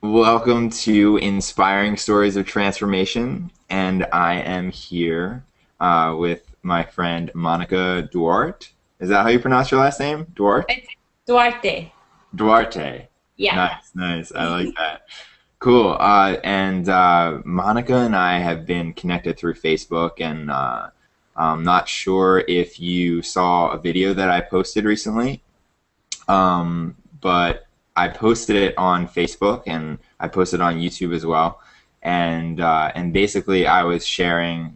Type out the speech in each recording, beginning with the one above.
Welcome to Inspiring Stories of Transformation, and I am here with my friend Monica Duarte. Is that how you pronounce your last name? Duarte? It's Duarte. Duarte. Yeah. Nice, nice. I like that. Cool. And Monica and I have been connected through Facebook, and I'm not sure if you saw a video that I posted recently. But I posted it on Facebook and I posted it on YouTube as well. And basically, I was sharing,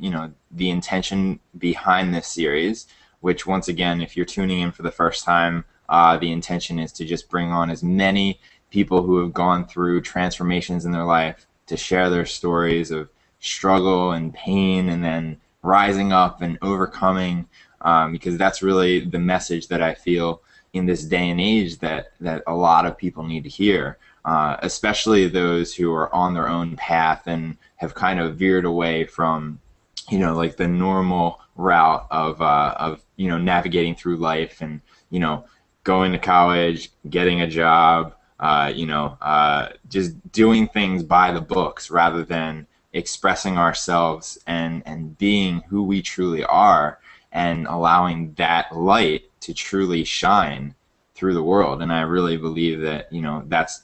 the intention behind this series. Which, once again, if you're tuning in for the first time, the intention is to just bring on as many people who have gone through transformations in their life to share their stories of struggle and pain, and then rising up and overcoming. Because that's really the message that I feel in this day and age that a lot of people need to hear, especially those who are on their own path and have kind of veered away from, like the normal route of navigating through life and going to college, getting a job, just doing things by the books rather than expressing ourselves and being who we truly are and allowing that light to truly shine through the world. And I really believe that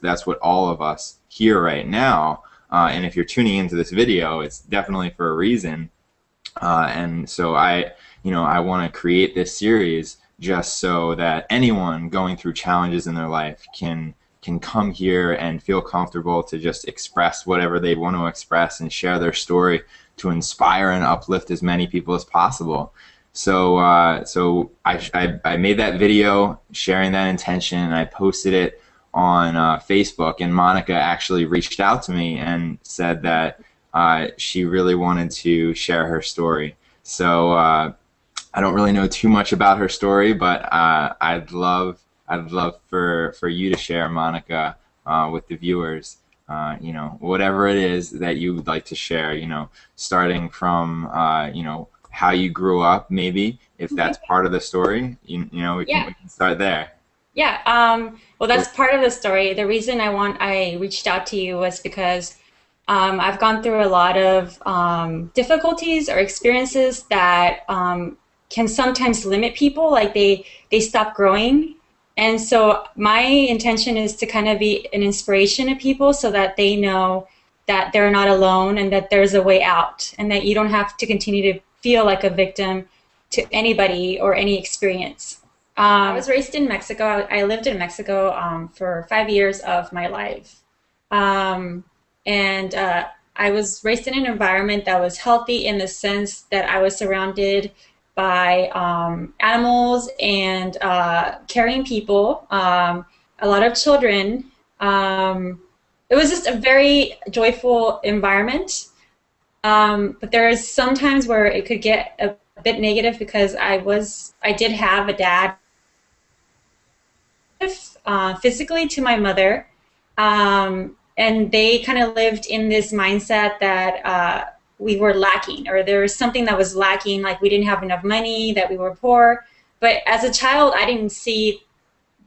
that's what all of us here right now. And if you're tuning into this video, it's definitely for a reason. And so I want to create this series just so that anyone going through challenges in their life can come here and feel comfortable to just express whatever they want to express and share their story to inspire and uplift as many people as possible. So I made that video sharing that intention, and I posted it on Facebook. And Monica actually reached out to me and said that she really wanted to share her story. So I don't really know too much about her story, but I'd love for you to share, Monica, with the viewers. Whatever it is that you would like to share. Starting from how you grew up, maybe if Okay. that's part of the story. We can Yeah. we can start there. Yeah. Well, that's part of the story. The reason I reached out to you was because I've gone through a lot of difficulties or experiences that can sometimes limit people, like they stop growing. And so my intention is to kind of be an inspiration to people so that they know that they're not alone and that there's a way out and that you don't have to continue to feel like a victim to anybody or any experience. I was raised in Mexico. I lived in Mexico for 5 years of my life. Um, and I was raised in an environment that was healthy in the sense that I was surrounded by animals and caring people, a lot of children. It was just a very joyful environment. But there is some times where it could get a bit negative because I did have a dad physically to my mother. And they kind of lived in this mindset that we were lacking, or there was something that was lacking, like we didn't have enough money, that we were poor. But as a child, I didn't see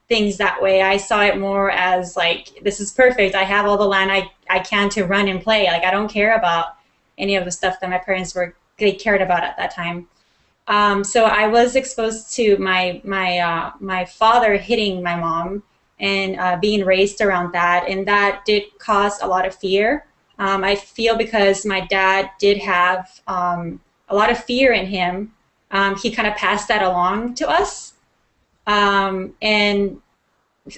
things that way. I saw it more as like, this is perfect. I have all the land I can to run and play. Like, I don't care about any of the stuff that my parents they cared about at that time. So I was exposed to my father hitting my mom and being raised around that, and that did cause a lot of fear. I feel because my dad did have a lot of fear in him. He kind of passed that along to us, and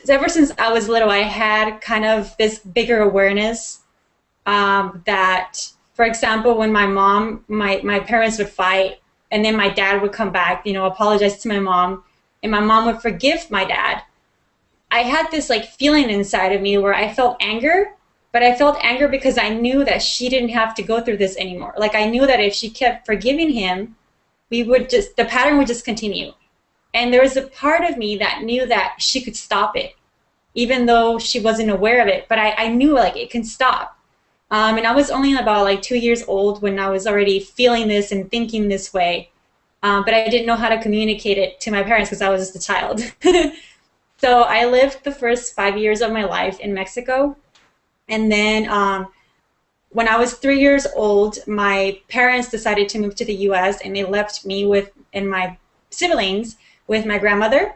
ever since I was little, I had kind of this bigger awareness that, for example, when my parents would fight, and then my dad would come back, apologize to my mom, and my mom would forgive my dad. I had this like feeling inside of me where I felt anger, but I felt anger because I knew that she didn't have to go through this anymore. Like, I knew that if she kept forgiving him, the pattern would just continue. And there was a part of me that knew that she could stop it, even though she wasn't aware of it. But I knew like it can stop. And I was only about like 2 years old when I was already feeling this and thinking this way. But I didn't know how to communicate it to my parents because I was just a child. So I lived the first 5 years of my life in Mexico. And then when I was 3 years old, my parents decided to move to the US and they left me with and my siblings with my grandmother.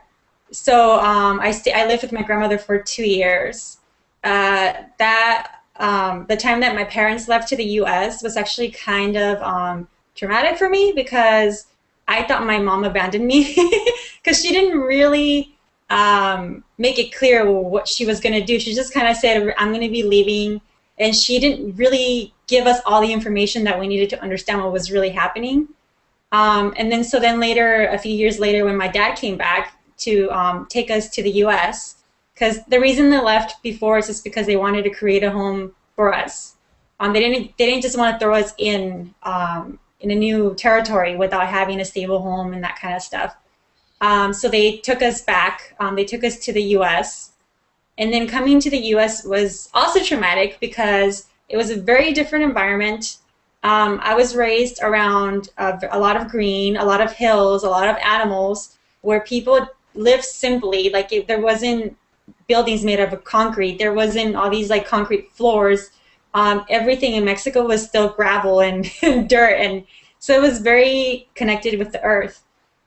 So I lived with my grandmother for 2 years. The time that my parents left to the US was actually kind of traumatic for me because I thought my mom abandoned me because she didn't really make it clear what she was going to do. She just kind of said, I'm going to be leaving. And she didn't really give us all the information that we needed to understand what was really happening. And then later, a few years later, when my dad came back to take us to the U.S., because the reason they left before is just because they wanted to create a home for us. They didn't just want to throw us in a new territory without having a stable home and that kind of stuff. So they took us back. They took us to the U.S. And then coming to the U.S. was also traumatic because it was a very different environment. I was raised around a lot of green, a lot of hills, a lot of animals, where people lived simply. There wasn't buildings made of concrete. There wasn't all these like concrete floors. Everything in Mexico was still gravel and, and dirt, and so it was very connected with the earth.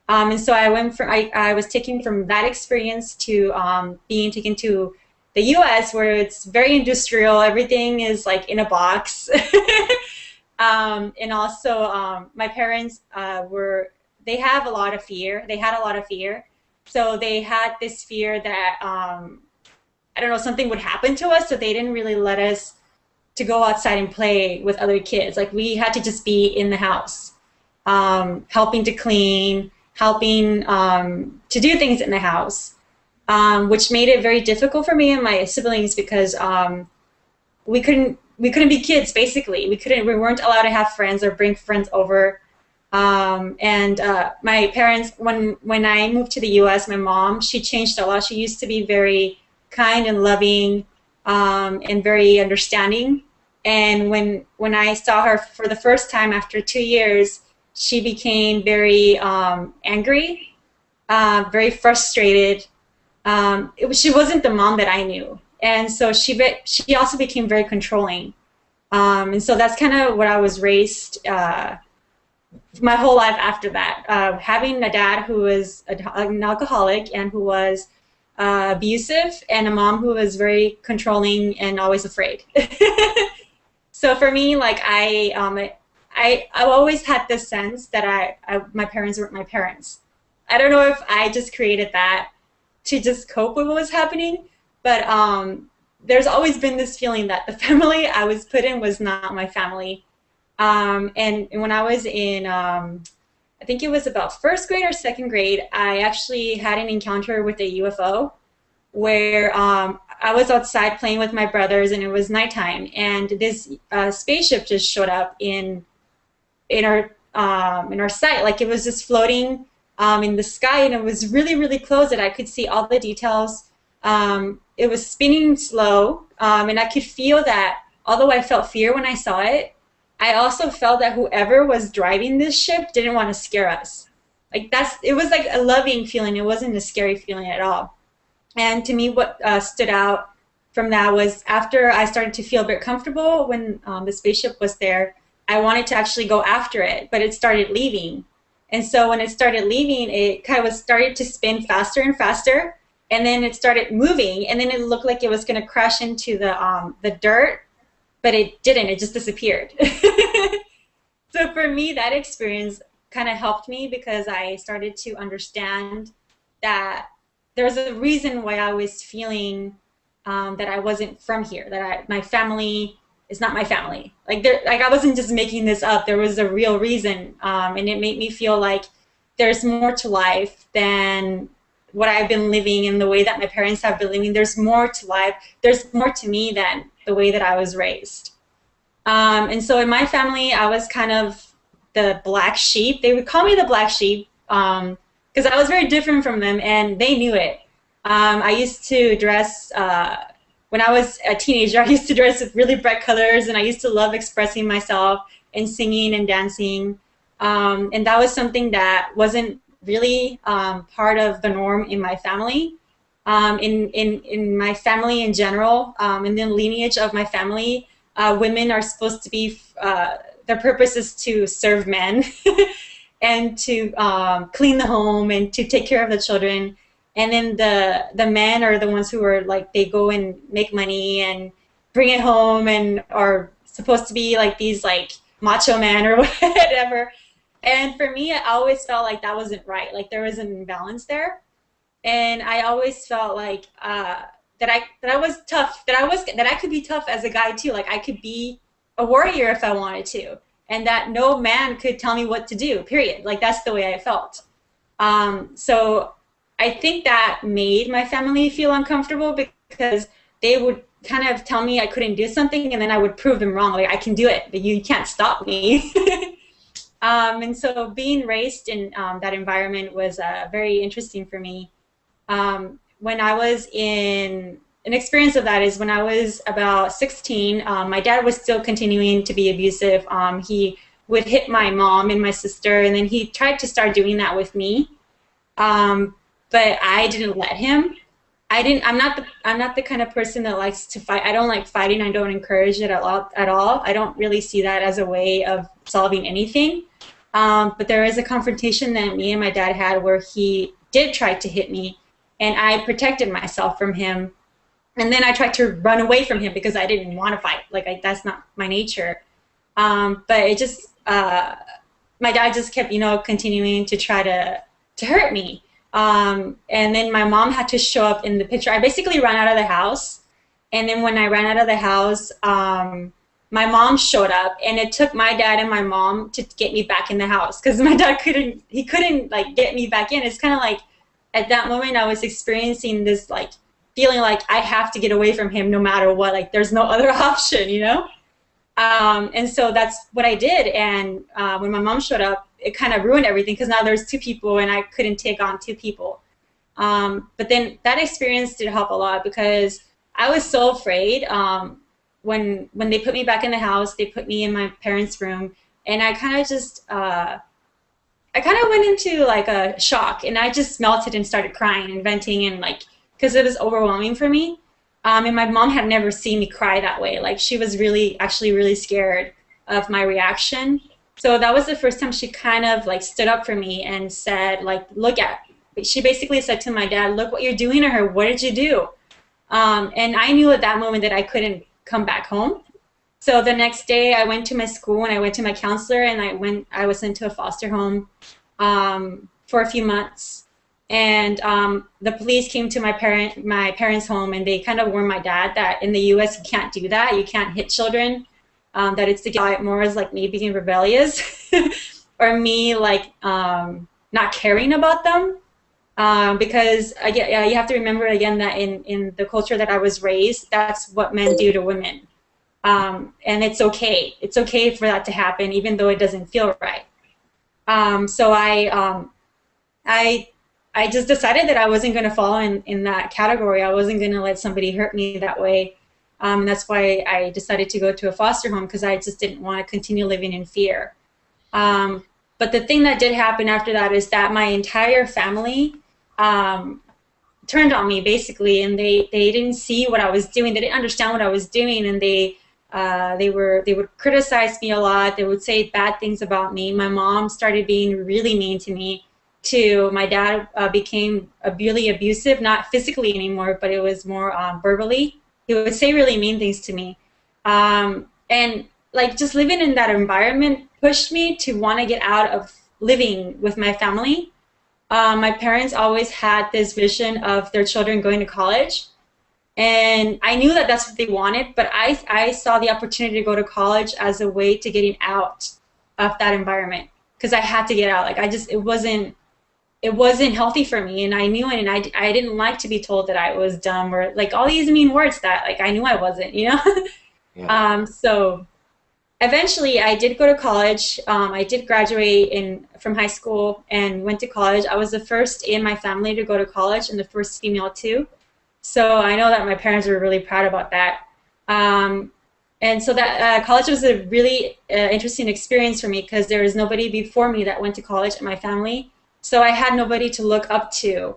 And so I was taken from that experience to being taken to the U.S., where it's very industrial. Everything is like in a box. And also, my parents they have a lot of fear. They had a lot of fear. So they had this fear that, I don't know, something would happen to us. So they didn't really let us to go outside and play with other kids. Like we had to just be in the house, helping to clean, helping to do things in the house, which made it very difficult for me and my siblings because we couldn't be kids. Basically, we weren't allowed to have friends or bring friends over. And my parents, when I moved to the U.S., my mom, she changed a lot. She used to be very kind and loving, and very understanding. And when I saw her for the first time after 2 years, she became very angry, very frustrated. She wasn't the mom that I knew, and so she also became very controlling. And so that's kind of what I was raised my whole life after that. Having a dad who was an alcoholic and who was abusive, and a mom who was very controlling and always afraid. So for me, like I've always had this sense that my parents weren't my parents. I don't know if I just created that to just cope with what was happening, but there's always been this feeling that the family I was put in was not my family. And when I was in, I think it was about first grade or second grade, I actually had an encounter with a UFO where I was outside playing with my brothers, and it was nighttime, and this spaceship just showed up in our sight. Like it was just floating in the sky, and it was really, really close that I could see all the details. It was spinning slow, and I could feel that although I felt fear when I saw it, I also felt that whoever was driving this ship didn't want to scare us. It was like a loving feeling. It wasn't a scary feeling at all. And to me, what stood out from that was after I started to feel a bit comfortable when the spaceship was there, I wanted to actually go after it, but it started leaving. And so when it started leaving, it kind of started to spin faster and faster, and then it started moving, and then it looked like it was going to crash into the dirt, but it didn't. It just disappeared. So for me, that experience kind of helped me because I started to understand that there was a reason why I was feeling that I wasn't from here, that my family is not my family. Like I wasn't just making this up. There was a real reason, and it made me feel like there's more to life than what I've been living and the way that my parents have been living. There's more to life. There's more to me than the way that I was raised. And so in my family, I was kind of the black sheep. They would call me the black sheep because I was very different from them, and they knew it. I used to dress, when I was a teenager, I used to dress with really bright colors, and I used to love expressing myself and singing and dancing. And that was something that wasn't really part of the norm in my family. In my family in general, in the lineage of my family, women are supposed to be, their purpose is to serve men and to clean the home and to take care of the children. And then the men are the ones who are like, they go and make money and bring it home and are supposed to be like these like macho men or whatever. And for me, I always felt like that wasn't right. Like there was an imbalance there, and I always felt like that I was tough, that I could be tough as a guy too. Like I could be a warrior if I wanted to, and that no man could tell me what to do. Period. Like that's the way I felt. So I think that made my family feel uncomfortable because they would kind of tell me I couldn't do something, and then I would prove them wrong. Like I can do it, but you can't stop me. And so being raised in that environment was very interesting for me. When I was in an experience of that is when I was about 16, my dad was still continuing to be abusive. He would hit my mom and my sister, and then he tried to start doing that with me. But I didn't let him. I'm not the kind of person that likes to fight. I don't like fighting. I don't encourage it at all. I don't really see that as a way of solving anything. But there is a confrontation that me and my dad had where he did try to hit me, and I protected myself from him. And then I tried to run away from him because I didn't want to fight. Like that's not my nature. But it just, my dad just kept, continuing to try to hurt me. And then my mom had to show up in the picture. I basically ran out of the house. And then when I ran out of the house, my mom showed up, and it took my dad and my mom to get me back in the house because my dad couldn't like get me back in. It's kind of like at that moment I was experiencing this like feeling like I have to get away from him no matter what. Like there's no other option. And so that's what I did. And when my mom showed up, it kind of ruined everything because now there's two people and I couldn't take on two people. But then that experience did help a lot because I was so afraid. When they put me back in the house, they put me in my parents' room, and I kind of just went into like a shock, and I just melted and started crying and venting and like because it was overwhelming for me. And my mom had never seen me cry that way. Like she was actually really scared of my reaction. So that was the first time she kind of like stood up for me and said like, she basically said to my dad, look what you're doing to her. What did you do? And I knew at that moment that I couldn't come back home. So the next day I went to my school and I went to my counselor, and I was sent to a foster home for a few months. And the police came to my parents' home, and they kind of warned my dad that in the U.S. you can't do that. You can't hit children. That it's to get more as like me being rebellious or me like not caring about them. Because you have to remember again that in the culture that I was raised, that's what men do to women. And it's okay. It's okay for that to happen, even though it doesn't feel right. So I just decided that I wasn't going to fall in that category. I wasn't going to let somebody hurt me that way. And that's why I decided to go to a foster home, because I just didn't want to continue living in fear. But the thing that did happen after that is that my entire family turned on me, basically, and they didn't see what I was doing. They didn't understand what I was doing, and they would criticize me a lot. They would say bad things about me. My mom started being really mean to me. My dad became really abusive, not physically anymore, but it was more verbally. He would say really mean things to me. And like just living in that environment pushed me to want to get out of living with my family. My parents always had this vision of their children going to college. And I knew that that's what they wanted, but I saw the opportunity to go to college as a way to getting out of that environment, because I had to get out. Like it wasn't healthy for me, and I knew it, and I didn't like to be told that I was dumb or like all these mean words that like I knew I wasn't, Yeah. So eventually I did go to college. I did graduate from high school and went to college. I was the first in my family to go to college and the first female too. So I know that my parents were really proud about that. And so that college was a really interesting experience for me, because there was nobody before me that went to college in my family. So I had nobody to look up to.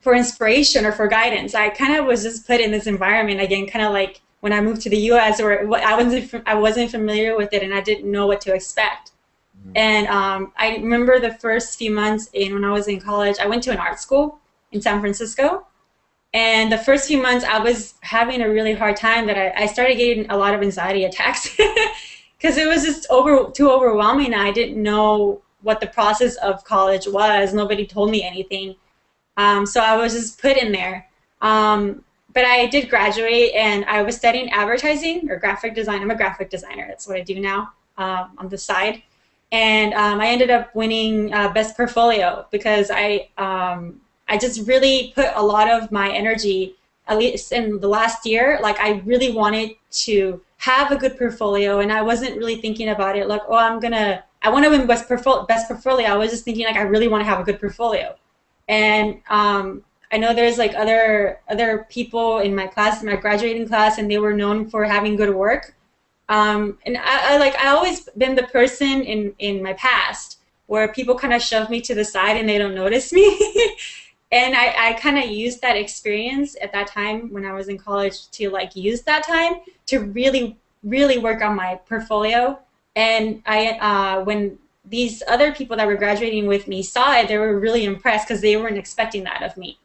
for inspiration or for guidance. I kind of was just put in this environment again, kind of like when I moved to the U.S. where I wasn't familiar with it and I didn't know what to expect. And I remember the first few months when I was in college, I went to an art school in San Francisco. And the first few months, I was having a really hard time that I started getting a lot of anxiety attacks because it was just too overwhelming. I didn't know what the process of college was. Nobody told me anything. So I was just put in there. But I did graduate, and I was studying advertising or graphic design. I'm a graphic designer. That's what I do now on the side. And I ended up winning Best Portfolio because I just really put a lot of my energy, at least in the last year. Like, I really wanted to have a good portfolio, and I wasn't really thinking about it like, oh, I want to win Best Portfolio. I was just thinking like, I really want to have a good portfolio. And I know there's like other people in my class, in my graduating class, and they were known for having good work. And I always been the person in my past where people kind of shove me to the side and they don't notice me. And I kind of used that experience at that time when I was in college to like use that time to really, really work on my portfolio. And when these other people that were graduating with me saw it, they were really impressed because they weren't expecting that of me.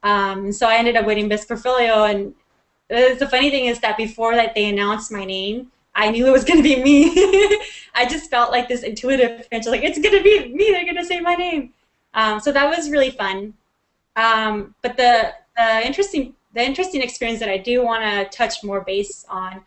So I ended up winning Best Portfolio. And the funny thing is that before that they announced my name, I knew it was going to be me. I just felt like this intuitive pinch, like, it's going to be me. They're going to say my name. So that was really fun. But the interesting experience that I do want to touch more base on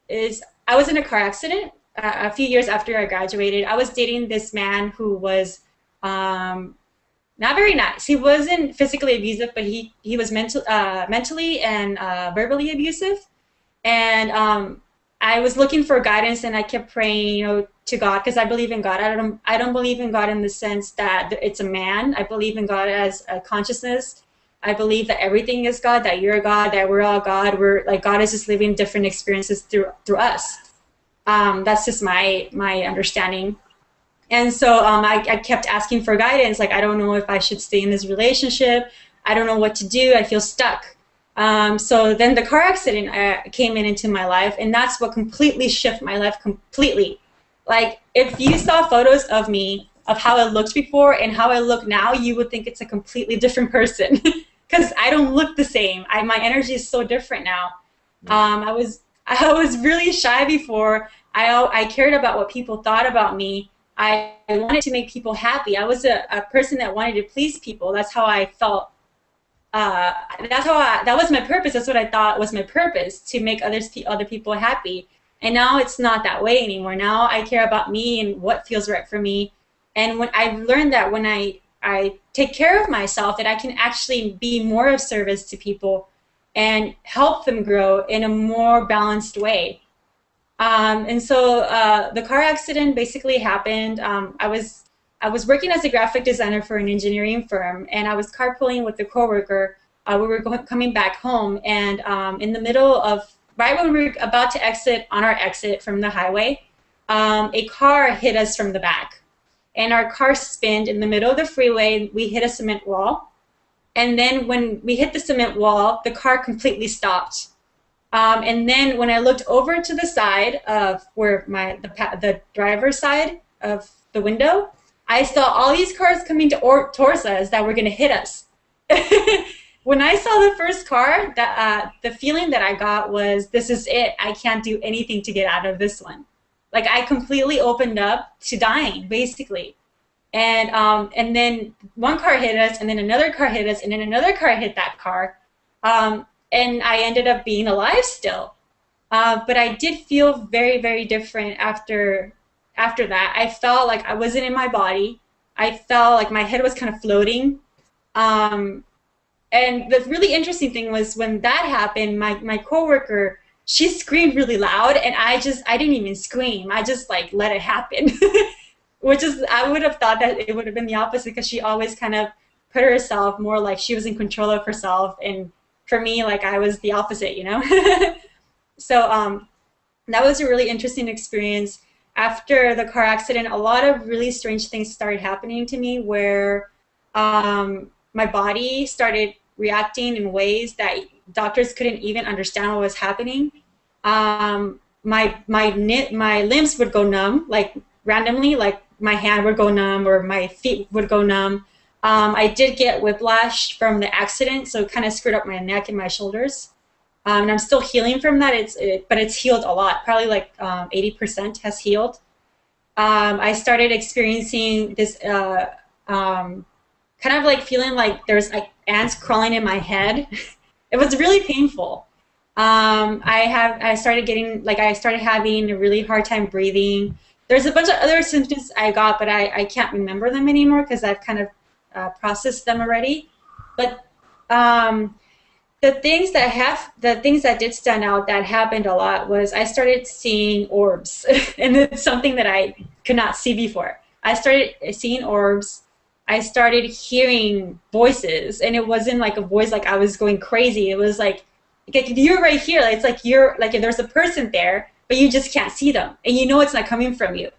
is I was in a car accident a few years after I graduated. I was dating this man who was not very nice. He wasn't physically abusive, but he was mentally and verbally abusive. And I was looking for guidance, and I kept praying, to God, because I believe in God. I don't believe in God in the sense that it's a man. I believe in God as a consciousness. I believe that everything is God, that you're God, that we're all God. We're like, God is just living different experiences through us. That's just my understanding. And so I kept asking for guidance. Like, I don't know if I should stay in this relationship. I don't know what to do. I feel stuck. So then the car accident came into my life, and that's what completely shifted my life completely. Like, if you saw photos of me, of how I looked before and how I look now, you would think it's a completely different person because I don't look the same. My energy is so different now. I was really shy before. I cared about what people thought about me. I wanted to make people happy. I was a person that wanted to please people. That's how I felt. That was my purpose. That's what I thought was my purpose, to make other people happy. And now it's not that way anymore. Now I care about me and what feels right for me. And when I've learned that when I take care of myself, that I can actually be more of service to people and help them grow in a more balanced way. And so the car accident basically happened. I was working as a graphic designer for an engineering firm, and I was carpooling with a coworker. We were coming back home, and in the middle of, right when we were about to exit on our exit from the highway, a car hit us from the back. And our car spinned in the middle of the freeway. We hit a cement wall. And then when we hit the cement wall, the car completely stopped. And then when I looked over to the side of where the driver's side of the window, I saw all these cars coming towards us that were going to hit us. When I saw the first car, the feeling that I got was, this is it. I can't do anything to get out of this one. Like, I completely opened up to dying, basically. And then one car hit us, and then another car hit us, and then another car hit that car. And I ended up being alive still. But I did feel very, very different after that. I felt like I wasn't in my body. I felt like my head was kind of floating. And the really interesting thing was when that happened, my coworker, she screamed really loud, and I didn't even scream. I just like let it happen, which is, I would have thought that it would have been the opposite, because she always kind of put herself more like she was in control of herself, and for me, like, I was the opposite, So that was a really interesting experience. After the car accident, a lot of really strange things started happening to me, where my body started reacting in ways that doctors couldn't even understand what was happening. My limbs would go numb, like randomly, like my hand would go numb or my feet would go numb. I did get whiplash from the accident, so it kind of screwed up my neck and my shoulders. And I'm still healing from that. But it's healed a lot. Probably like 80% has healed. I started experiencing this kind of like feeling like there's like ants crawling in my head. It was really painful. I started getting like I started having a really hard time breathing. There's a bunch of other symptoms I got, but I can't remember them anymore because I've kind of processed them already. But the things that did stand out that happened a lot was I started seeing orbs, and it's something that I could not see before. I started seeing orbs. I started hearing voices, and it wasn't like a voice like I was going crazy. It was like you're right here. It's like you're like there's a person there, but you just can't see them, and you know it's not coming from you.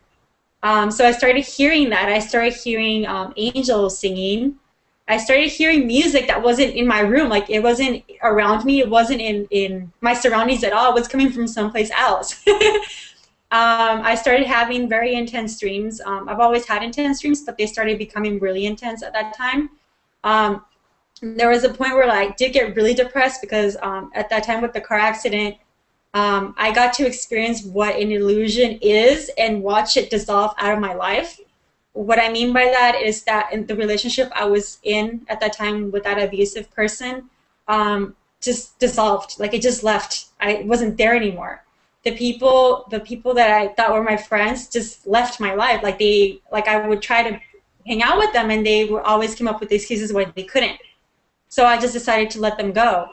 So I started hearing that. I started hearing angels singing. I started hearing music that wasn't in my room. Like it wasn't around me. It wasn't in my surroundings at all. It was coming from someplace else. I started having very intense dreams. I've always had intense dreams, but they started becoming really intense at that time. There was a point where I did get really depressed because at that time with the car accident, I got to experience what an illusion is and watch it dissolve out of my life. What I mean by that is that in the relationship I was in at that time with that abusive person just dissolved. Like it just left. I wasn't there anymore. The people that I thought were my friends just left my life. Like I would try to hang out with them, and they would always come up with excuses why they couldn't. So I just decided to let them go.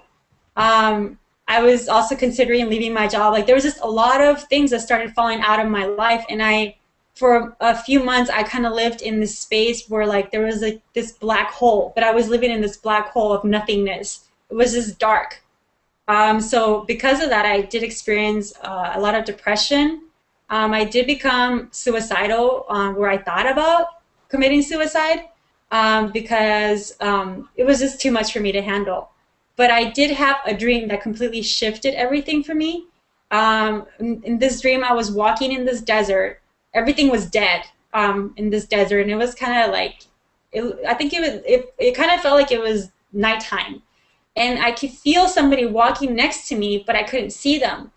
I was also considering leaving my job. Like there was just a lot of things that started falling out of my life, and for a few months, I kind of lived in this space where like there was like this black hole, but I was living in this black hole of nothingness. It was just dark. So because of that, I did experience a lot of depression. I did become suicidal, where I thought about committing suicide because it was just too much for me to handle. But I did have a dream that completely shifted everything for me. In this dream, I was walking in this desert. Everything was dead in this desert, and it was kind of like, I think it kind of felt like it was nighttime. And I could feel somebody walking next to me, but I couldn't see them.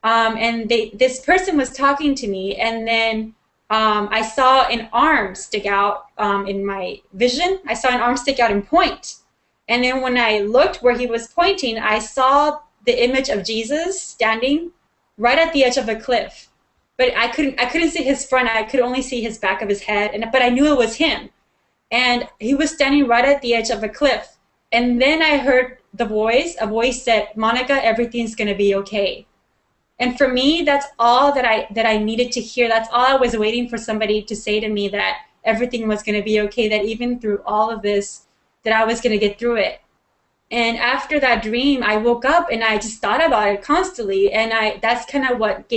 And this person was talking to me, and then I saw an arm stick out in my vision. I saw an arm stick out and point. And then when I looked where he was pointing, I saw the image of Jesus standing right at the edge of a cliff. But I couldn't see his front. I could only see his back of his head, but I knew it was him. And he was standing right at the edge of a cliff. And then I heard a voice said, "Monica, everything's going to be okay." And for me, that's all that I needed to hear. That's all I was waiting for somebody to say to me, that everything was going to be okay, that even through all of this, that I was going to get through it. And after that dream, I woke up and I just thought about it constantly. And that's kind of what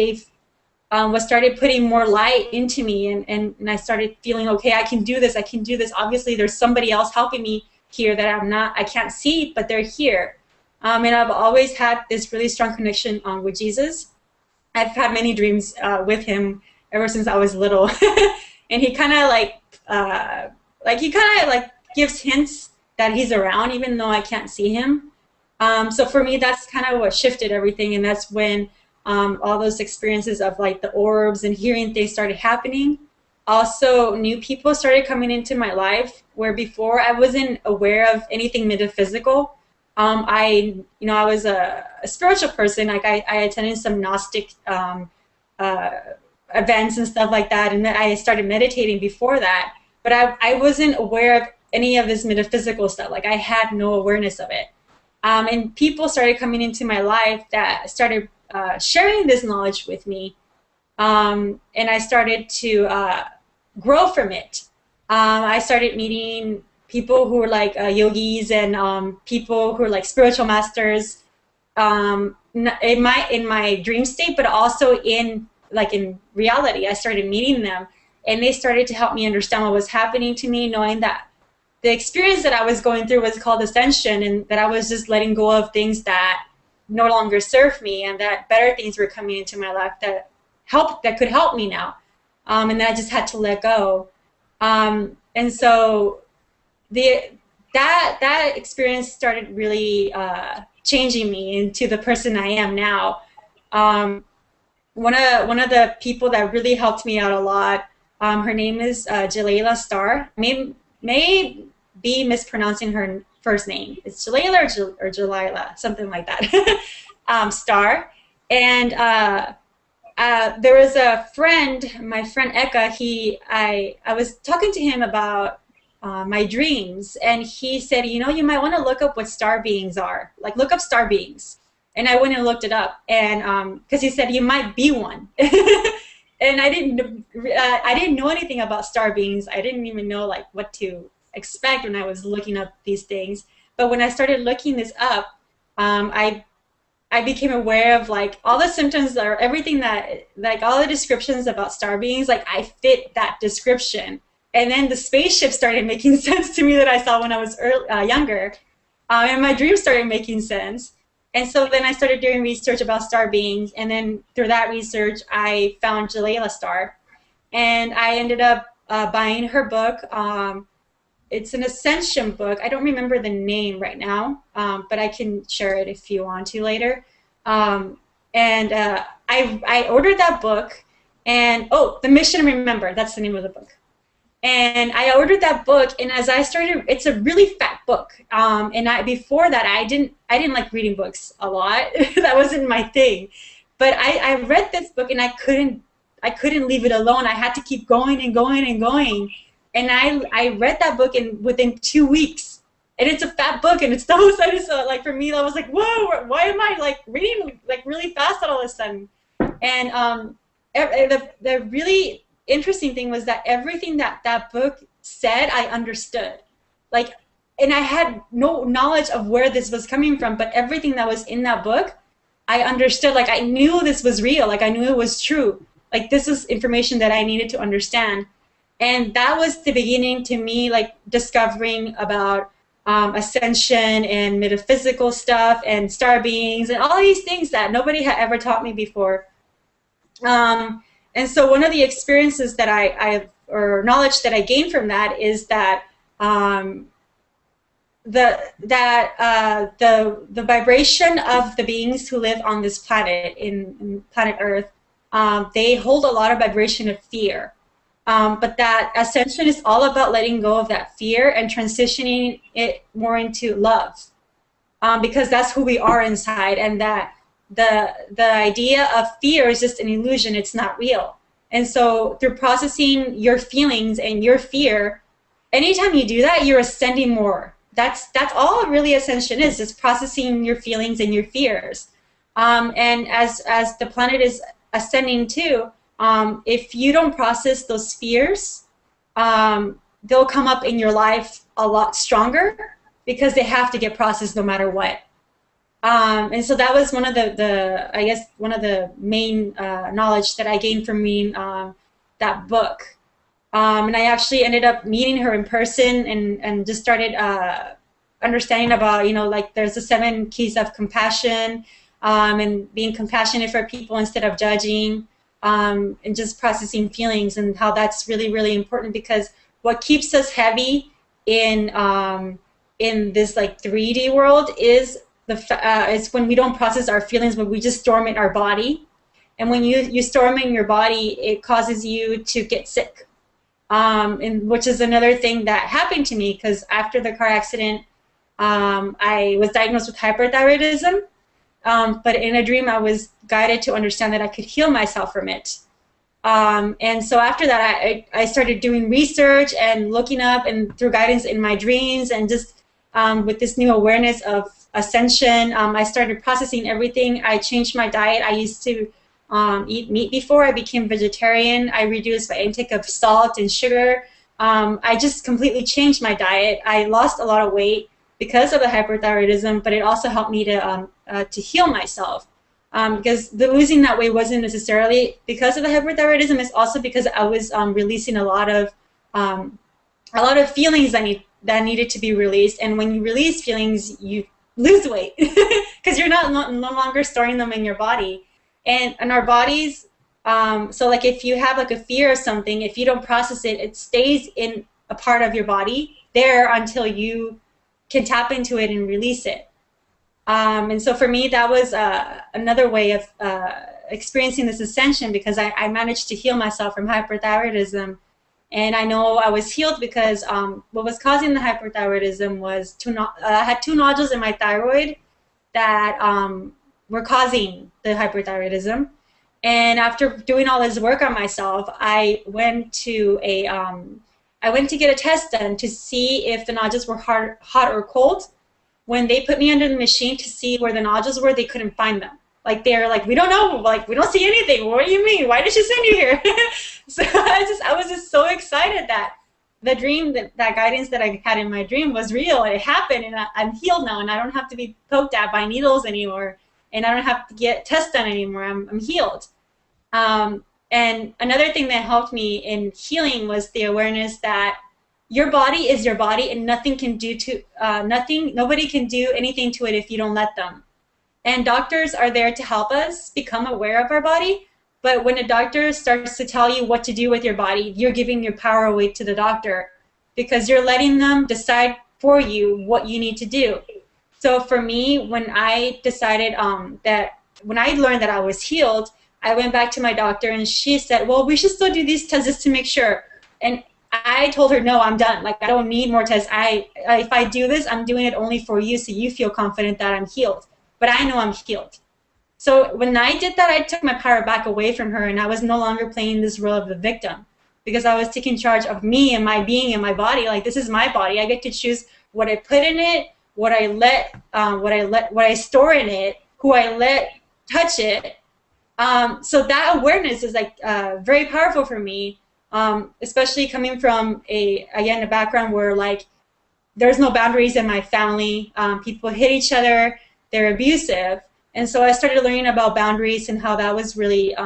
started putting more light into me. And I started feeling, okay, I can do this. I can do this. Obviously, there's somebody else helping me here that I can't see, but they're here. And I've always had this really strong connection with Jesus. I've had many dreams with him ever since I was little. And he kind of like gives hints that he's around, even though I can't see him. So for me, that's kind of what shifted everything. And that's when all those experiences of like the orbs and hearing things started happening. Also, new people started coming into my life where before I wasn't aware of anything metaphysical. I was a spiritual person. Like I attended some Gnostic events and stuff like that, and I started meditating before that. But I wasn't aware of any of this metaphysical stuff. Like I had no awareness of it. And people started coming into my life that started sharing this knowledge with me. And I started to grow from it. I started meeting people who were like yogis and people who were like spiritual masters in my dream state, but also in reality. I started meeting them, and they started to help me understand what was happening to me, knowing that the experience that I was going through was called Ascension, and that I was just letting go of things that no longer serve me, and that better things were coming into my life that could help me now, and that I just had to let go. And so the that experience started really changing me into the person I am now. One of the people that really helped me out a lot. Her name is Jalela Starr. May be mispronouncing her first name. It's Jalela or Jalila, something like that. Starr. And there was a friend, my friend Eka. I was talking to him about my dreams, and he said, you know, you might want to look up what star beings are. Like, look up star beings. And I went and looked it up, and because he said you might be one. And I didn't know anything about star beings. I didn't even know like what to expect when I was looking up these things. But when I started looking this up, I became aware of like all the symptoms or everything that, like all the descriptions about star beings, like I fit that description. And then the spaceship started making sense to me that I saw when I was younger, and my dreams started making sense. And so then I started doing research about star beings, and then through that research, I found Jalela Starr, and I ended up buying her book. It's an Ascension book. I don't remember the name right now, but I can share it if you want to later. I ordered that book, and The Mission Remember, that's the name of the book. And I ordered that book, and as I started, it's a really fat book. Before that, I didn't like reading books a lot. That wasn't my thing. But I read this book, and I couldn't leave it alone. I had to keep going and going and going. And I read that book within 2 weeks. And it's a fat book, and it's double-sided. So like for me, I was like, whoa, why am I like reading like really fast all of a sudden? And the really interesting thing was that everything that book said, I understood. Like, and I had no knowledge of where this was coming from, but everything that was in that book, I understood. Like, I knew this was real. Like, I knew it was true. Like, this is information that I needed to understand. And that was the beginning to me, like, discovering about ascension and metaphysical stuff and star beings and all these things that nobody had ever taught me before. And so one of the experiences that or knowledge that I gained from that is that the vibration of the beings who live on this planet, in planet Earth, they hold a lot of vibration of fear. But that ascension is all about letting go of that fear and transitioning it more into love, because that's who we are inside, and that the idea of fear is just an illusion. It's not real. And so through processing your feelings and your fear, anytime you do that, you're ascending more. That's all really ascension is processing your feelings and your fears. And as the planet is ascending too, if you don't process those fears, they'll come up in your life a lot stronger because they have to get processed no matter what. And so that was one of I guess one of the main knowledge that I gained from reading that book. And I actually ended up meeting her in person and just started understanding about, you know, like there's the 7 keys of compassion, and being compassionate for people instead of judging, and just processing feelings, and how that's really, really important, because what keeps us heavy in this like 3D world is it's when we don't process our feelings, when we just store them in our body. And when you store them in your body, it causes you to get sick. And which is another thing that happened to me, because after the car accident, I was diagnosed with hyperthyroidism. But in a dream, I was guided to understand that I could heal myself from it. And so after that, I started doing research and looking up, and through guidance in my dreams, and just with this new awareness of ascension, I started processing everything. I changed my diet. I used to eat meat before. I became vegetarian. I reduced my intake of salt and sugar. I just completely changed my diet. I lost a lot of weight because of the hyperthyroidism, but it also helped me to heal myself. Because losing that weight wasn't necessarily because of the hyperthyroidism. It's also because I was releasing a lot of feelings that needed to be released. And when you release feelings, you lose weight because you're no longer storing them in your body. And our bodies, so like if you have like a fear of something, if you don't process it, it stays in a part of your body there until you can tap into it and release it. And so for me, that was another way of experiencing this ascension, because I managed to heal myself from hyperthyroidism. And I know I was healed because what was causing the hyperthyroidism was I had 2 nodules in my thyroid that were causing the hyperthyroidism. And after doing all this work on myself, I went to get a test done to see if the nodules were hot or cold. When they put me under the machine to see where the nodules were, they couldn't find them. Like, they're like, we don't know, like, we don't see anything. What do you mean? Why did she send you here? So I was just so excited that the dream, that guidance that I had in my dream was real, and it happened, and I'm healed now, and I don't have to be poked at by needles anymore, and I don't have to get tests done anymore. I'm healed. And another thing that helped me in healing was the awareness that your body is your body, and nobody can do anything to it if you don't let them. And doctors are there to help us become aware of our body. But when a doctor starts to tell you what to do with your body, you're giving your power away to the doctor, because you're letting them decide for you what you need to do. So for me, when I decided when I learned that I was healed, I went back to my doctor, and she said, well, we should still do these tests just to make sure. And I told her, no, I'm done. Like, I don't need more tests. If I do this, I'm doing it only for you, so you feel confident that I'm healed. But I know I'm healed. So when I did that, I took my power back away from her, and I was no longer playing this role of the victim, because I was taking charge of me and my being and my body. Like, this is my body. I get to choose what I put in it, what I store in it, who I let touch it. So that awareness is like very powerful for me, especially coming from a background where like there's no boundaries in my family. People hit each other. They're abusive. And so I started learning about boundaries and how that was really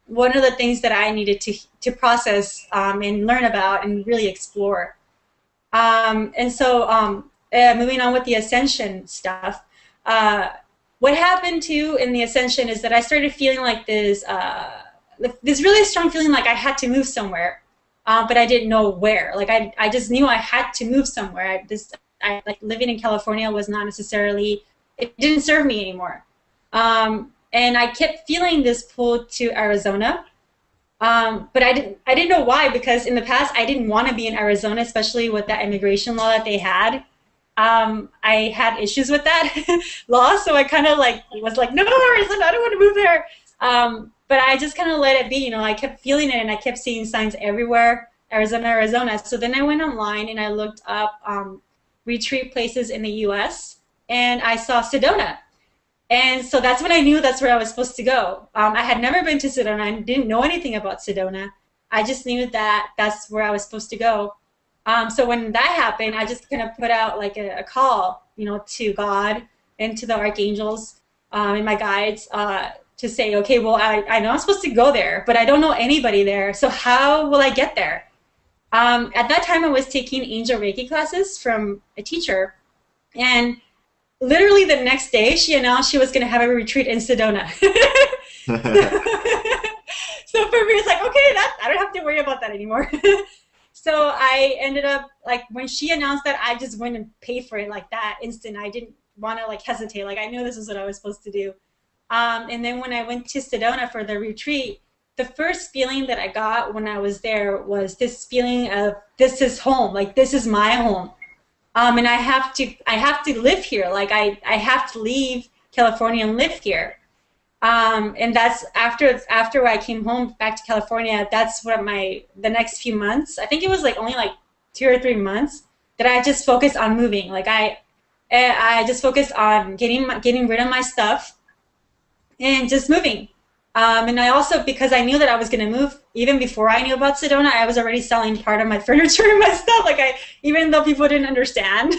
one of the things that I needed to process and learn about and really explore. And so moving on with the Ascension stuff, what happened too in the Ascension is that I started feeling like this really strong feeling like I had to move somewhere, but I didn't know where. Like I just knew I had to move somewhere. Like living in California was not necessarily, it didn't serve me anymore. And I kept feeling this pull to Arizona, but I didn't know why, because in the past I didn't want to be in Arizona, especially with that immigration law that they had. I had issues with that law, so I kind of like was like, no, Arizona, I don't want to move there. But I just kind of let it be, you know. I kept feeling it, and I kept seeing signs everywhere, Arizona, Arizona. So then I went online and I looked up retreat places in the U.S. and I saw Sedona. And so that's when I knew that's where I was supposed to go. I had never been to Sedona. I didn't know anything about Sedona. I just knew that that's where I was supposed to go. So when that happened, I just kind of put out like a call, you know, to God and to the archangels and my guides to say, okay, well, I know I'm supposed to go there, but I don't know anybody there. So how will I get there? At that time, I was taking angel Reiki classes from a teacher, and literally the next day, she announced she was going to have a retreat in Sedona. So for me, it's like, okay, I don't have to worry about that anymore. So I ended up, like, when she announced that, I just went and paid for it like that instant. I didn't want to like hesitate. Like, I knew this is what I was supposed to do. And then when I went to Sedona for the retreat, the first feeling that I got when I was there was this feeling of, this is home. Like, this is my home. And I have to live here. Like, I have to leave California and live here. And that's after I came home back to California. That's what the next few months, I think it was like only like 2 or 3 months, that I just focused on moving. Like I just focused on getting rid of my stuff and just moving. And I also, because I knew that I was going to move, even before I knew about Sedona, I was already selling part of my furniture and my stuff. Like, even though people didn't understand,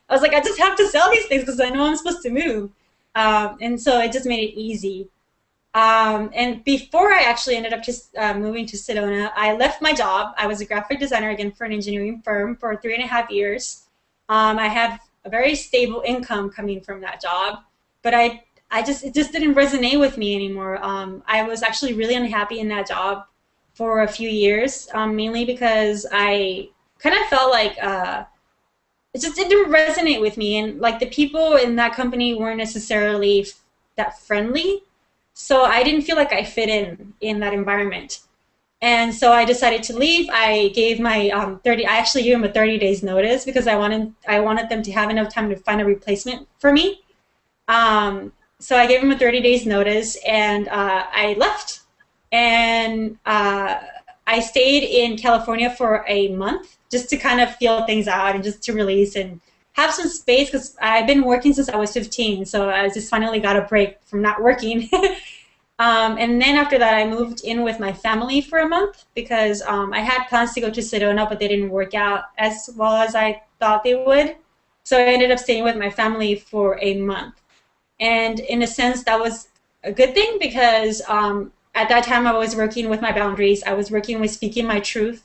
I was like, I just have to sell these things because I know I'm supposed to move. And so it just made it easy. And before I actually ended up just moving to Sedona, I left my job. I was a graphic designer again for an engineering firm for 3.5 years. I had a very stable income coming from that job, but it just didn't resonate with me anymore. I was actually really unhappy in that job for a few years, mainly because I kind of felt like it just didn't resonate with me, and like the people in that company weren't necessarily that friendly, so I didn't feel like I fit in that environment. And so I decided to leave. I gave my 30. I actually gave them a 30 days notice because I wanted them to have enough time to find a replacement for me. So I gave them a 30 days notice, and I left. And I stayed in California for a month just to kind of feel things out and just to release and have some space because I've been working since I was 15. So I just finally got a break from not working. And then after that, I moved in with my family for a month because I had plans to go to Sedona, but they didn't work out as well as I thought they would. So I ended up staying with my family for a month. And in a sense, that was a good thing because at that time I was working with my boundaries. I was working with speaking my truth.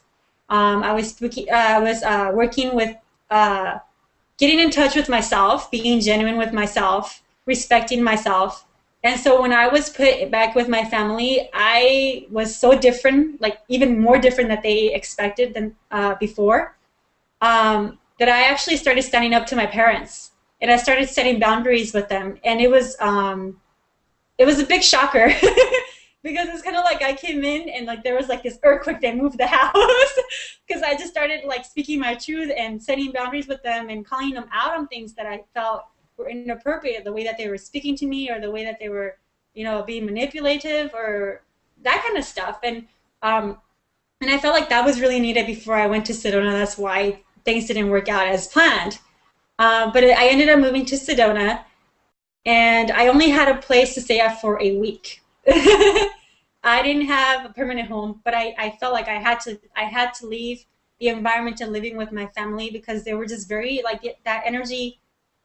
I was working with uh, getting in touch with myself, being genuine with myself, respecting myself. And so when I was put back with my family, I was so different, like even more different than they expected than before, that I actually started standing up to my parents and I started setting boundaries with them. And it was a big shocker because it's kind of like I came in and like there was like this earthquake that moved the house because I just started like speaking my truth and setting boundaries with them and calling them out on things that I felt were inappropriate, the way that they were speaking to me or the way that they were, being manipulative or that kind of stuff. And I felt like that was really needed before I went to Sedona. That's why things didn't work out as planned. But I ended up moving to Sedona, and I only had a place to stay at for a week. I didn't have a permanent home, but I felt like I had to leave the environment and living with my family because they were just very like that energy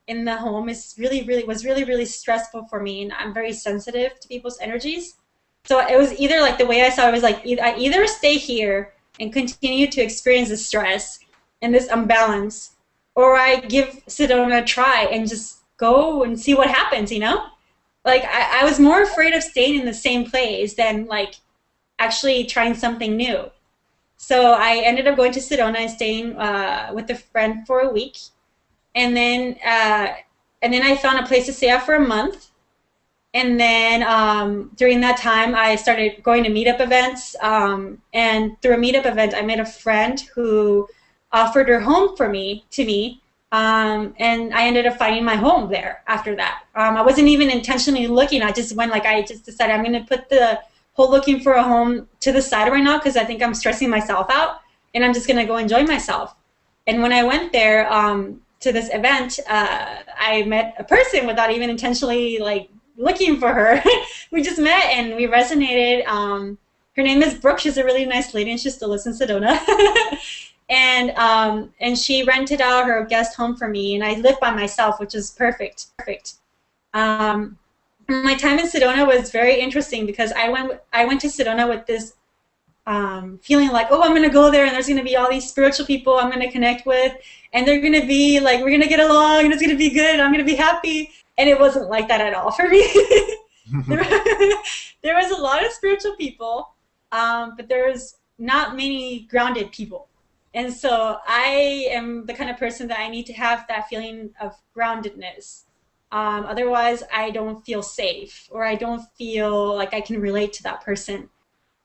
in the home is really stressful for me, and I'm very sensitive to people's energies. So it was either like the way I saw it was like I either stay here and continue to experience the stress and this imbalance, or I give Sedona a try and just go and see what happens, Like I was more afraid of staying in the same place than like actually trying something new. So I ended up going to Sedona and staying with a friend for a week, and then uh, and then I found a place to stay at for a month. And then during that time, I started going to meetup events. And through a meetup event, I met a friend who offered her home to me. And I ended up finding my home there after that. I wasn't even intentionally looking. I just went, like, I just decided I'm going to put the whole looking for a home to the side right now because I think I'm stressing myself out. And I'm just going to go enjoy myself. And when I went there to this event, I met a person without even intentionally, like, looking for her. We just met and we resonated. Her name is Brooke. She's a really nice lady, and she still lives in Sedona. And she rented out her guest home for me, and I live by myself, which is perfect. Perfect. My time in Sedona was very interesting because I went to Sedona with this feeling like, oh, I'm going to go there and there's going to be all these spiritual people I'm going to connect with, and they're going to be like, we're going to get along and it's going to be good. I'm going to be happy. And it wasn't like that at all for me. there, there was a lot of spiritual people, but there was not many grounded people. And so I am the kind of person that I need to have that feeling of groundedness. Otherwise, I don't feel safe or I don't feel like I can relate to that person.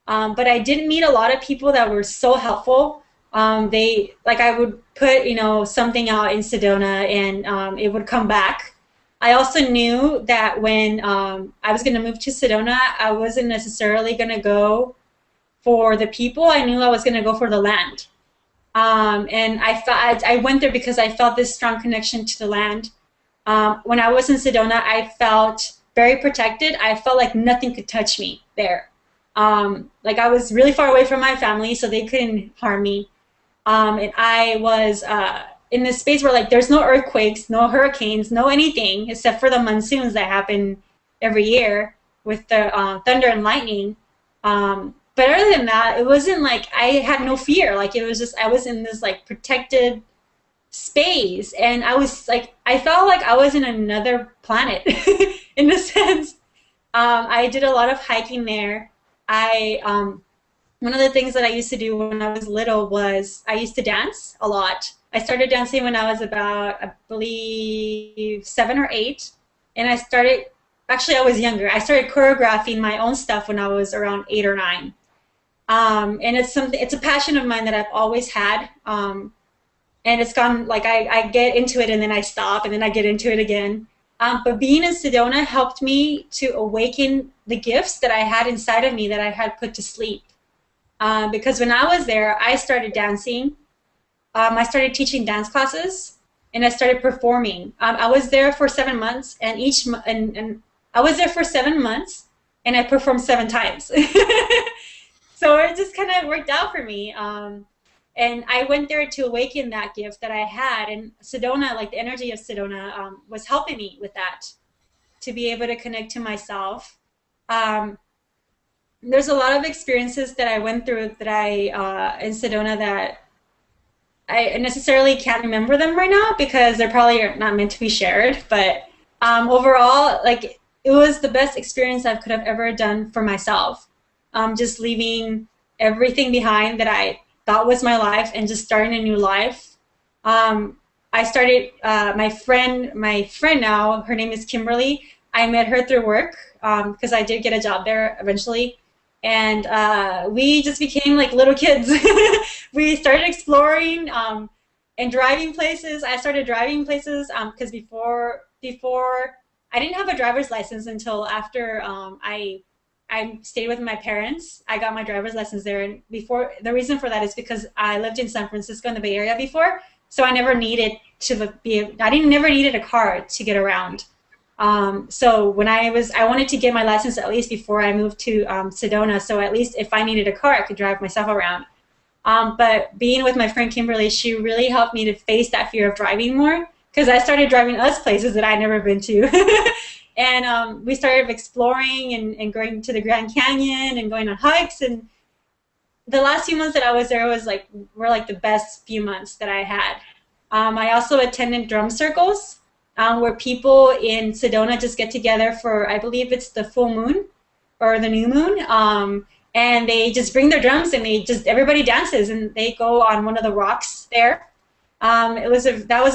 But I did meet a lot of people that were so helpful. They like I would put something out in Sedona and it would come back. I also knew that when I was going to move to Sedona, I wasn't necessarily going to go for the people. I knew I was going to go for the land. And I went there because I felt this strong connection to the land. When I was in Sedona, I felt very protected. I felt like nothing could touch me there. Like I was really far away from my family, so they couldn't harm me. And I was in this space where like there's no earthquakes, no hurricanes, no anything except for the monsoons that happen every year. with the thunder and lightning. But other than that, it wasn't like I had no fear. Like it was just I was in this like protected space, and I was like I felt like I was in another planet in a sense. I did a lot of hiking there. I One of the things that I used to do when I was little was I used to dance a lot. I started dancing when I was about, I believe, 7 or 8, and I started. Actually, I was younger. I started choreographing my own stuff when I was around 8 or 9. And it's something. It's a passion of mine that I've always had. And it's gone like I get into it and then I stop and then I get into it again. But being in Sedona helped me to awaken the gifts that I had inside of me that I had put to sleep. Because when I was there, I started dancing. I started teaching dance classes, and I started performing. I was there for 7 months, and and I was there for 7 months, and I performed 7 times. So it just kind of worked out for me. And I went there to awaken that gift that I had, and Sedona, like the energy of Sedona, was helping me with that, to be able to connect to myself. Um, there's a lot of experiences that I went through that in Sedona that I necessarily can't remember them right now because they're probably not meant to be shared. But overall, like it was the best experience I could have ever done for myself. Just leaving everything behind that I thought was my life and just starting a new life. I started my friend now. Her name is Kimberly. I met her through work because I did get a job there eventually. And we just became like little kids. We started exploring and driving places. I started driving places because before I didn't have a driver's license until after I stayed with my parents. I got my driver's license there, and before the reason for that is because I lived in San Francisco in the Bay Area before, so I never needed to never needed a car to get around. So when I wanted to get my license at least before I moved to Sedona, so at least if I needed a car, I could drive myself around. But being with my friend Kimberly, she really helped me to face that fear of driving more, because I started driving us places that I'd never been to. And we started exploring and going to the Grand Canyon and going on hikes. And the last few months that I was there were like the best few months that I had. I also attended drum circles where people in Sedona just get together for, I believe it's the full moon or the new moon, and they just bring their drums and everybody dances and they go on one of the rocks there. That was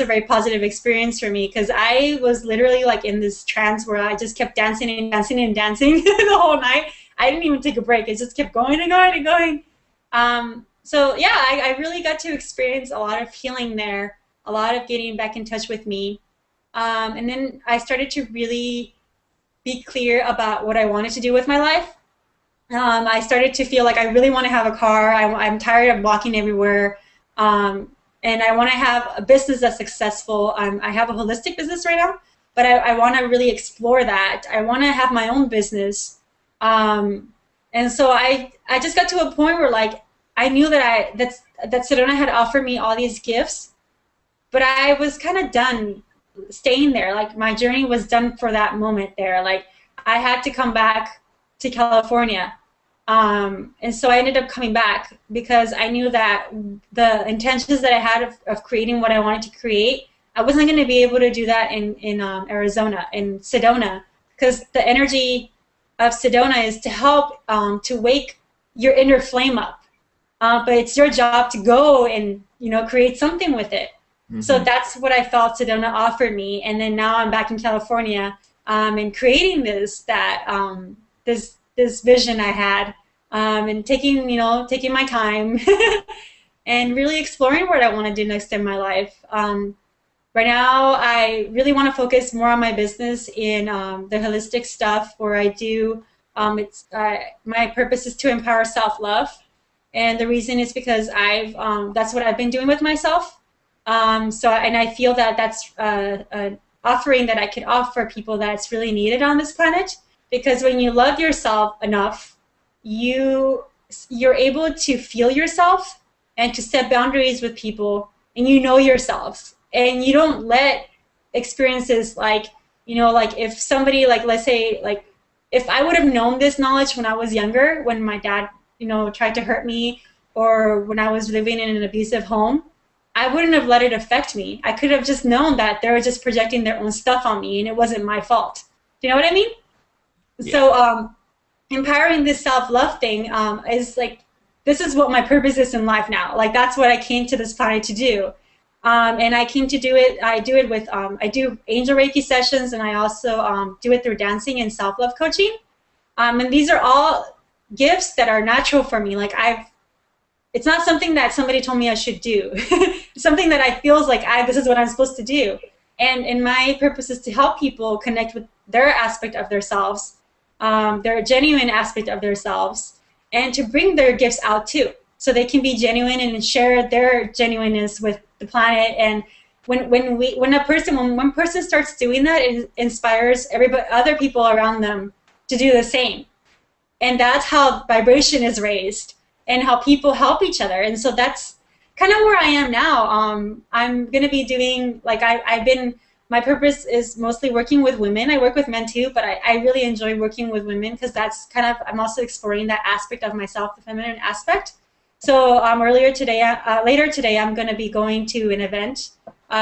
a very positive experience for me because I was literally like in this trance where I just kept dancing and dancing and dancing the whole night. I didn't even take a break. It just kept going and going and going. So yeah, I really got to experience a lot of healing there, a lot of getting back in touch with me. And then I started to really be clear about what I wanted to do with my life. I started to feel like I really want to have a car. I'm tired of walking everywhere. And I want to have a business that's successful. I have a holistic business right now, but I want to really explore that. I want to have my own business. And so I just got to a point where like I knew that Sedona had offered me all these gifts, but I was kind of done staying there. Like my journey was done for that moment there. Like I had to come back to California. And so I ended up coming back because I knew that the intentions that I had of creating what I wanted to create, I wasn't going to be able to do that in Arizona, in Sedona, because the energy of Sedona is to help to wake your inner flame up. But it's your job to go and create something with it. Mm-hmm. So that's what I felt Sedona offered me, and then now I'm back in California and creating this vision I had, and taking my time and really exploring what I want to do next in my life. Right now, I really want to focus more on my business in the holistic stuff where I do. My purpose is to empower self-love, and the reason is because that's what I've been doing with myself. And I feel that that's an offering that I could offer people that's really needed on this planet. Because when you love yourself enough, you're able to feel yourself and to set boundaries with people, and you know yourself, and you don't let experiences like if somebody, like, let's say, like if I would have known this knowledge when I was younger, when my dad, tried to hurt me, or when I was living in an abusive home, I wouldn't have let it affect me. I could have just known that they were just projecting their own stuff on me and it wasn't my fault. Do you know what I mean? Yeah. So empowering this self-love thing is like, this is what my purpose is in life now. Like, that's what I came to this planet to do. And I came to do it. I do it with, I do angel Reiki sessions, and I also do it through dancing and self-love coaching. And these are all gifts that are natural for me. Like, it's not something that somebody told me I should do. It's something that I feels like this is what I'm supposed to do. And my purpose is to help people connect with their aspect of themselves, their genuine aspect of themselves, and to bring their gifts out too, so they can be genuine and share their genuineness with the planet. And when one person starts doing that, it inspires other people around them to do the same. And that's how vibration is raised and how people help each other. And so that's kind of where I am now. I'm going to be doing, like, I've been, my purpose is mostly working with women. I work with men too, but I really enjoy working with women because that's kind of, I'm also exploring that aspect of myself, the feminine aspect. So later today, I'm going to be going to an event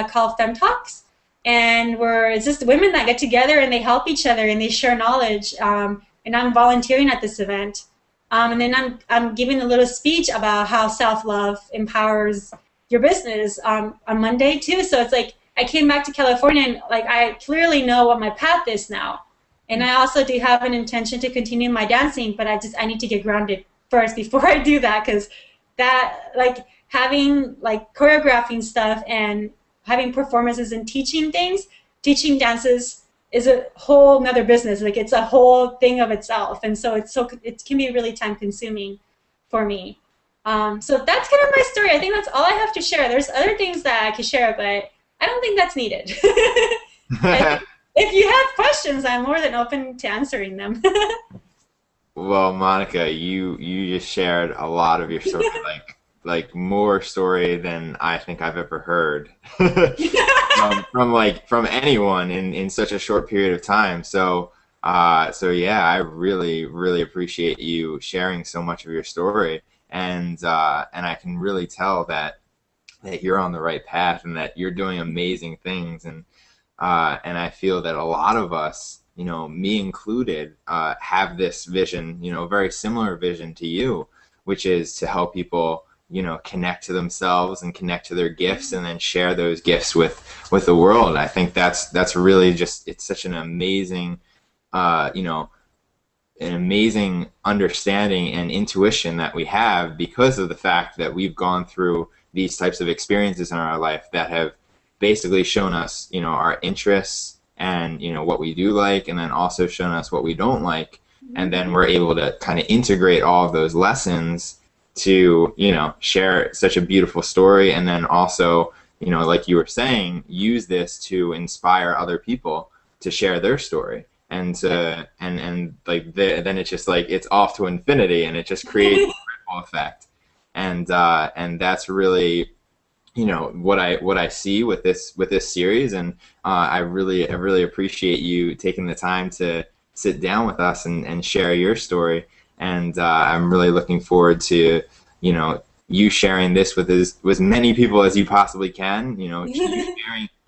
called Fem Talks. And it's just women that get together and they help each other and they share knowledge. And I'm volunteering at this event. And then I'm giving a little speech about how self-love empowers your business on Monday too. So it's like I came back to California and like I clearly know what my path is now. And I also do have an intention to continue my dancing, but I need to get grounded first before I do that, because that, like, having, like, choreographing stuff and having performances and teaching teaching dances is a whole nother business. Like, it's a whole thing of itself, and so it can be really time consuming for me. So that's kind of my story. I think that's all I have to share. There's other things that I could share, but I don't think that's needed. If you have questions, I'm more than open to answering them. Well, Monica, you just shared a lot of your story, like more story than I think I've ever heard from anyone in such a short period of time. So yeah, I really appreciate you sharing so much of your story, and I can really tell that you're on the right path and that you're doing amazing things, and I feel that a lot of us, me included, have this vision, very similar vision to you, which is to help people, connect to themselves and connect to their gifts, and then share those gifts with the world. I think that's really just, it's such an amazing, an amazing understanding and intuition that we have because of the fact that we've gone through these types of experiences in our life that have basically shown us, our interests and, what we do like, and then also shown us what we don't like. And then we're able to kind of integrate all of those lessons to, share such a beautiful story. And then also, like you were saying, use this to inspire other people to share their story. And then it's just like, it's off to infinity, and it just creates a ripple effect. And that's really, what I see with this series. And I really appreciate you taking the time to sit down with us and share your story. And I'm really looking forward to, you sharing this with as many people as you possibly can,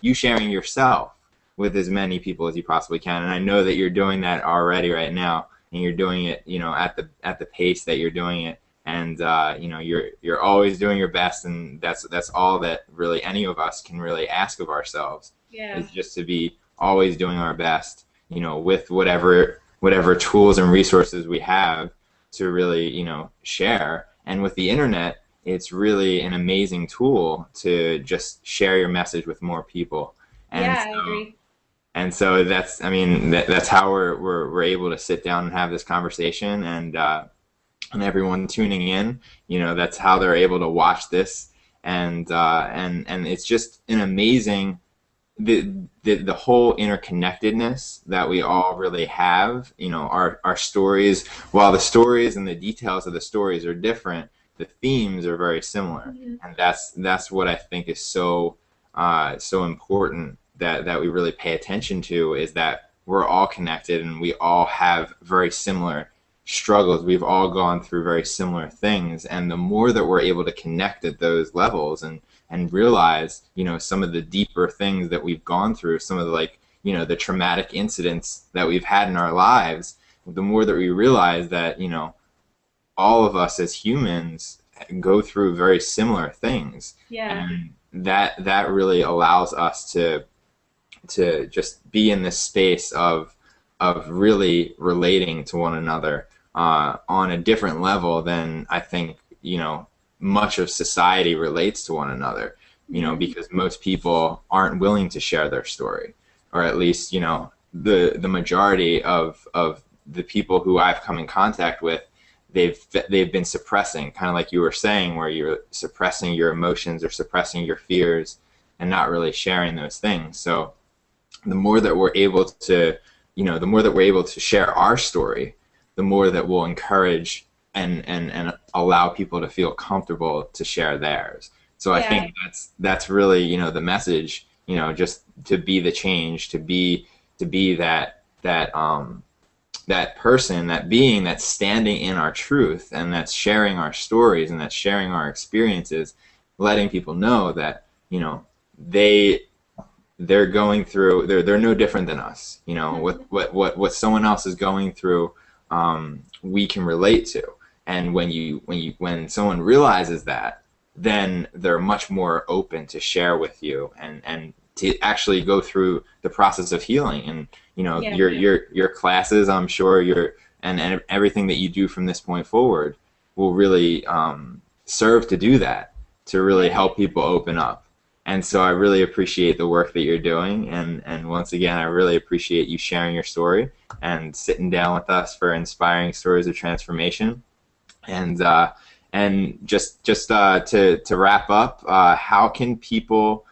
you sharing yourself with as many people as you possibly can. And I know that you're doing that already right now, and you're doing it, at the pace that you're doing it. And you're always doing your best, and that's all that really any of us can really ask of ourselves. Yeah. Is just to be always doing our best, with whatever tools and resources we have to really, share. And with the internet, it's really an amazing tool to just share your message with more people. And Yeah, I agree. And so that's how we're able to sit down and have this conversation, and everyone tuning in, that's how they're able to watch this. And it's just an amazing, the whole interconnectedness that we all really have. Our stories, while the stories and the details of the stories are different, the themes are very similar. And that's what I think is so important that we really pay attention to, is that we're all connected and we all have very similar struggles. We've all gone through very similar things, and the more that we're able to connect at those levels and realize, you know, some of the deeper things that we've gone through, some of the, like, you know, the traumatic incidents that we've had in our lives, the more that we realize that, you know, all of us as humans go through very similar things, Yeah. and that really allows us to just be in this space of really relating to one another on a different level than I think, you know, much of society relates to one another, you know, Hmm. because most people aren't willing to share their story, or at least, you know, the majority of the people who I've come in contact with, they've been suppressing, kind of like you were saying, where you're suppressing your emotions or suppressing your fears and not really sharing those things. So the more that we're able to, you know, the more that we're able to share our story, the more that we'll encourage and allow people to feel comfortable to share theirs. So I Yeah. think that's really, you know, the message, you know, just to be the change, to be that person, that being that's standing in our truth and that's sharing our stories and that's sharing our experiences, letting people know that, you know, they they're going through, they're no different than us. You know, what someone else is going through, we can relate to. And when someone realizes that, then they're much more open to share with you and to actually go through the process of healing. And you know, Yeah. your classes, I'm sure your and everything that you do from this point forward will really serve to do that, to really Yeah. help people open up. And so I really appreciate the work that you're doing. And once again, I really appreciate you sharing your story and sitting down with us for inspiring stories of transformation. And just to wrap up, how can people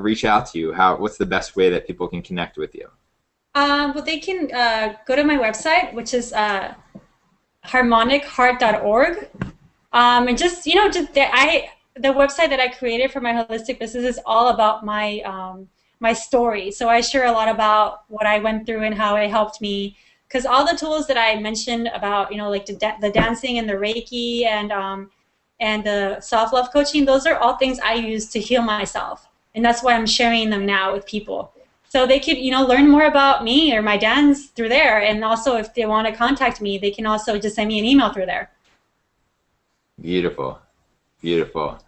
reach out to you? What's the best way that people can connect with you? Well, they can go to my website, which is harmonicheart.org. And just, you know, the website that I created for my holistic business is all about my story. So I share a lot about what I went through and how it helped me. Because all the tools that I mentioned about, you know, like the dancing and the Reiki and the self love coaching, those are all things I use to heal myself, and that's why I'm sharing them now with people. So they could, you know, learn more about me or my dance through there. And also, if they want to contact me, they can also just send me an email through there. Beautiful, beautiful.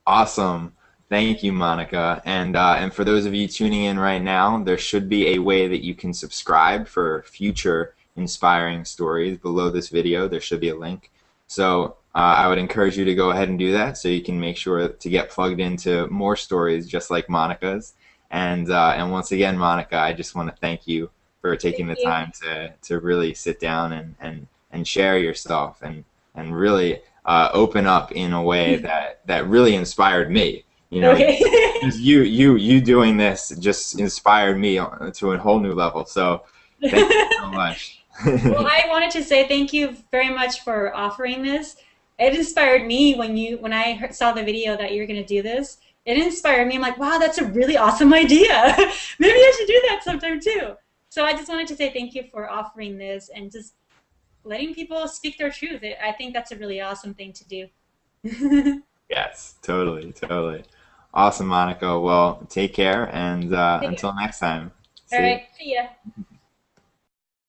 Awesome. Thank you, Monica. And for those of you tuning in right now, there should be a way that you can subscribe for future inspiring stories below this video. There should be a link. So I would encourage you to go ahead and do that so you can make sure to get plugged into more stories just like Monica's. And once again, Monica, I just want to thank you for taking Thank the you. time to really sit down and share yourself and really open up in a way that really inspired me. You know, Okay. just you doing this just inspired me to a whole new level. So thank you so much. Well, I wanted to say thank you very much for offering this. It inspired me when I saw the video that you were going to do this. It inspired me. I'm like, wow, that's a really awesome idea. Maybe I should do that sometime too. So I just wanted to say thank you for offering this and just letting people speak their truth. I think that's a really awesome thing to do. Yes, totally, totally. Awesome, Monica. Well, take care, and Take care. until next time. All See you. right. See ya.